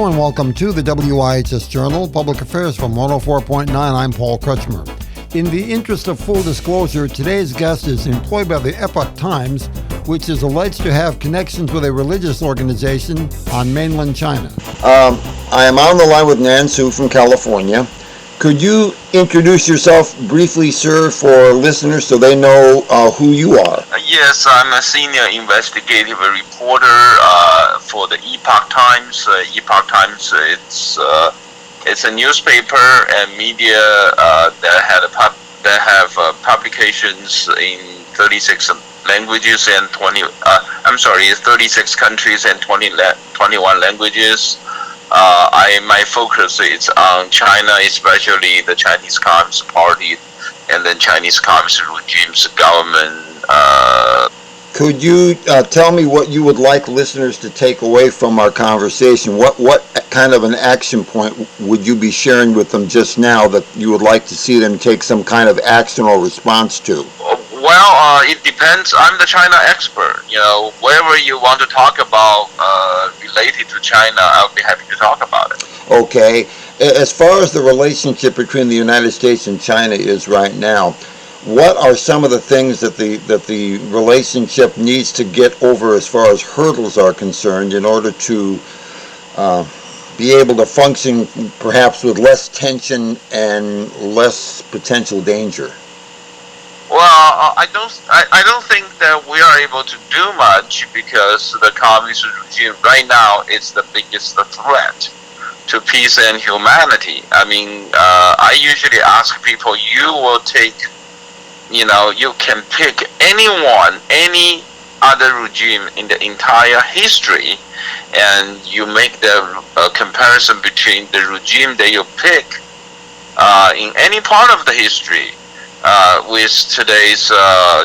Hello and welcome to the WIHS Journal, Public Affairs from 104.9. I'm Paul Kretschmer. In the interest of full disclosure, today's guest is employed by the Epoch Times, which is alleged to have connections with a religious organization on mainland China. I am on the line with Nan Su from California. Could you introduce yourself briefly, sir, for listeners so they know who you are? Yes, I'm a senior investigative reporter for the Epoch Times. Epoch Times, it's a newspaper and media that have publications in 36 languages and 36 countries and 21 languages. My focus is on China, especially the Chinese Communist Party and then Chinese Communist regime's government. Could you tell me what you would like listeners to take away from our conversation? What kind of an action point would you be sharing with them just now that you would like to see them take some kind of action or response to? Well, it depends. I'm the China expert. Whatever you want to talk about related to China, I'll be happy to talk about it. Okay. As far as the relationship between the United States and China is right now, what are some of the things that the relationship needs to get over as far as hurdles are concerned in order to be able to function perhaps with less tension and less potential danger? Well, I don't think that we are able to do much because the communist regime right now is the biggest threat to peace and humanity. I usually ask people, you can pick any other regime in the entire history, and you make the comparison between the regime that you pick in any part of the history with today's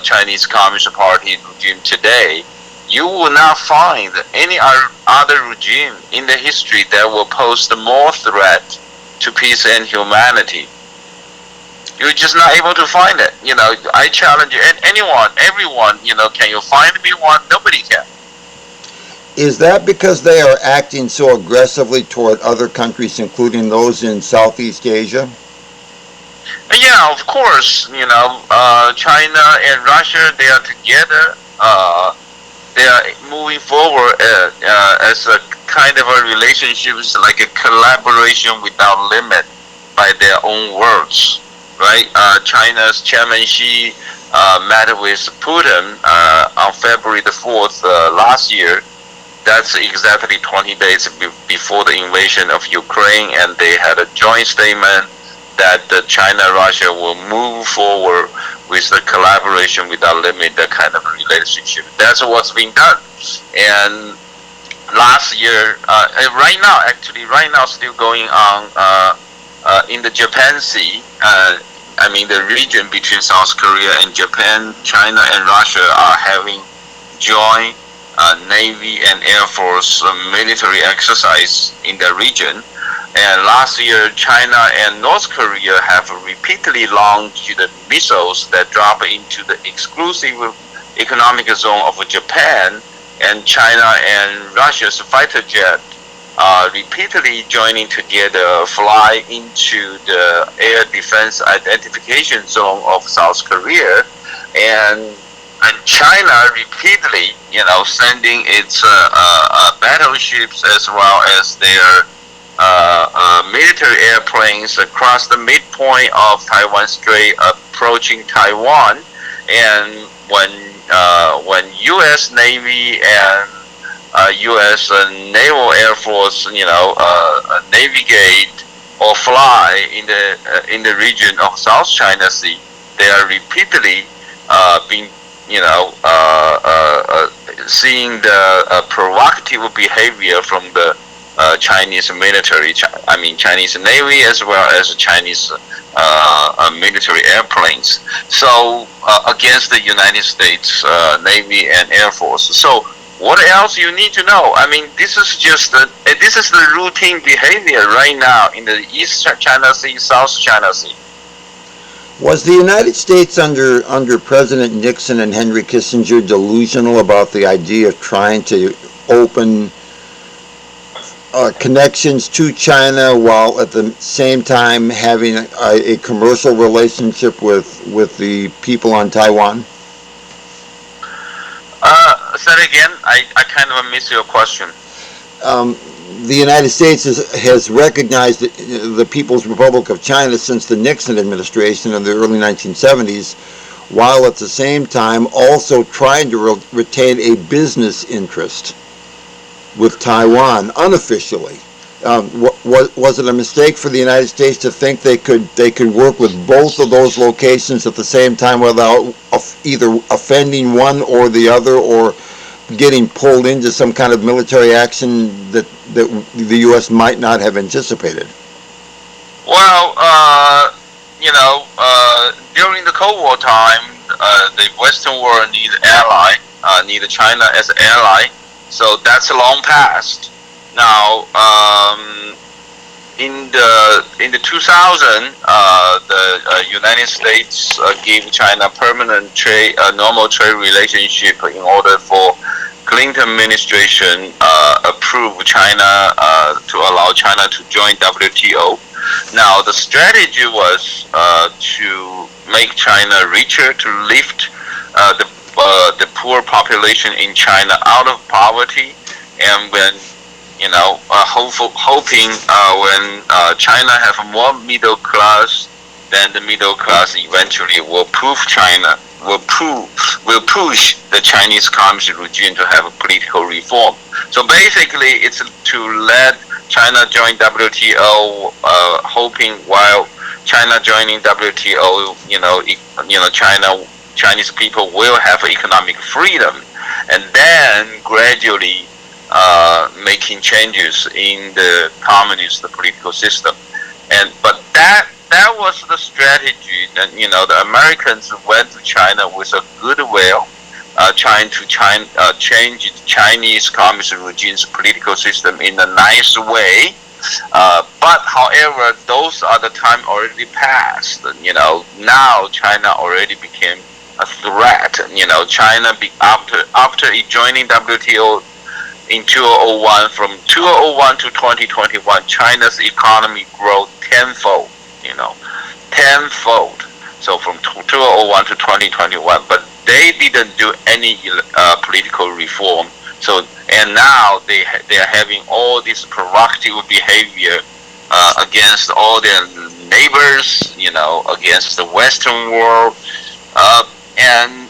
Chinese Communist Party regime today, you will not find any other regime in the history that will pose more threat to peace and humanity. You're just not able to find it. I challenge everyone, can you find me one? Nobody can. Is that because they are acting so aggressively toward other countries, including those in Southeast Asia? Yeah, of course. China and Russia, they are together. They are moving forward as a kind of a relationship, like a collaboration without limit, by their own words, right? China's Chairman Xi met with Putin on February the 4th last year. That's exactly 20 days before the invasion of Ukraine, and they had a joint statement that China and Russia will move forward with the collaboration without limit, that kind of relationship. That's what's being done. And last year, right now, still going on in the Japan Sea. The region between South Korea and Japan, China and Russia are having joint Navy and Air Force military exercise in the region. And last year, China and North Korea have repeatedly launched the missiles that drop into the exclusive economic zone of Japan, and China and Russia's fighter jet repeatedly joining together fly into the air defense identification zone of South Korea, and China repeatedly, sending its battleships as well as their military airplanes across the midpoint of Taiwan Strait, approaching Taiwan. And when U.S. Navy and U.S. Naval Air Force, navigate or fly in the region of South China Sea, they are repeatedly being, seeing the provocative behavior from the Chinese military, Chinese Navy, as well as Chinese military airplanes. So against the United States Navy and Air Force. So what else you need to know? This is just this is the routine behavior right now in the East China Sea, South China Sea. Was the United States under President Nixon and Henry Kissinger delusional about the idea of trying to open connections to China while at the same time having a commercial relationship with the people on Taiwan? Say it again. I kind of missed your question. The United States has recognized the People's Republic of China since the Nixon administration in the early 1970s, while at the same time also trying to retain a business interest with Taiwan unofficially. Was it a mistake for the United States to think they could work with both of those locations at the same time without either offending one or the other, or getting pulled into some kind of military action that the U.S. might not have anticipated? Well, during the Cold War time, the Western world needed ally, needed China as an ally. So that's long past. Now, in the 2000, the United States gave China permanent trade, normal trade relationship in order for Clinton administration approved China to allow China to join WTO. Now, the strategy was to make China richer, to lift the poor population in China out of poverty, and when hoping when China have more middle class, then the middle class eventually will push the Chinese communist regime to have a political reform. So basically, it's to let China join WTO, hoping while China joining WTO, Chinese people will have economic freedom, and then gradually making changes in the communist political system. But that was the strategy that the Americans went to China with a goodwill, trying to change the Chinese communist regime's political system in a nice way. But however, those are the time already passed. Now China already became a threat. China after joining WTO in 2001, from 2001 to 2021, China's economy grew tenfold. Tenfold. So from 2001 to 2021, but they didn't do any political reform. So and now they are having all this provocative behavior against all their neighbors, against the Western world, and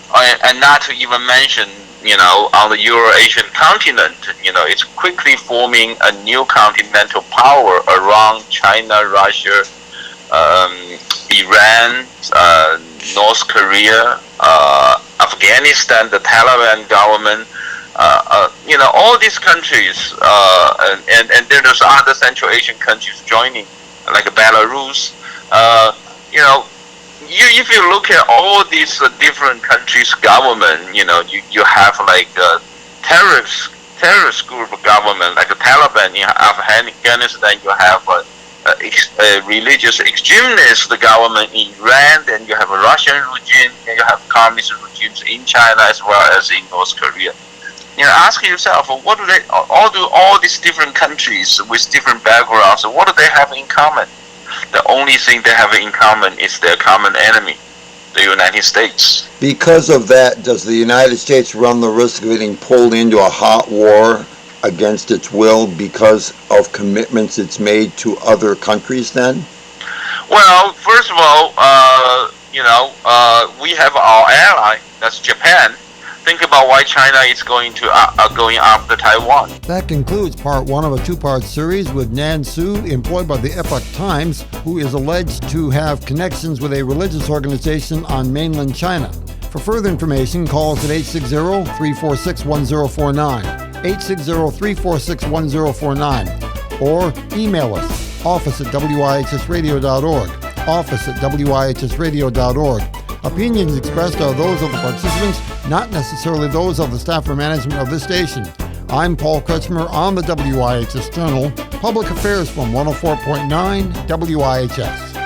not to even mention, on the Euro-Asian continent, it's quickly forming a new continental power around China, Russia, Iran, North Korea, Afghanistan, the Taliban government, all these countries, and there's other Central Asian countries joining, like Belarus. If you look at all these different countries' government, you have like a terrorist group of government, like the Taliban in Afghanistan. You have a religious extremist government in Iran, then you have a Russian regime, and you have communist regimes in China as well as in North Korea. Ask yourself, what do all these different countries with different backgrounds, what do they have in common? The only thing they have in common is their common enemy, the United States. Because of that, does the United States run the risk of getting pulled into a hot war against its will because of commitments it's made to other countries then? Well, first of all, we have our ally, that's Japan. Think about why China is going after Taiwan. That concludes part one of a two-part series with Nan Su, employed by the Epoch Times, who is alleged to have connections with a religious organization on mainland China. For further information, call us at 860-346-1049, 860-346-1049, or email us, office@wihsradio.org, office@wihsradio.org. Opinions expressed are those of the participants, not necessarily those of the staff or management of this station. I'm Paul Kretschmer on the WIHS Journal, Public Affairs from 104.9 WIHS.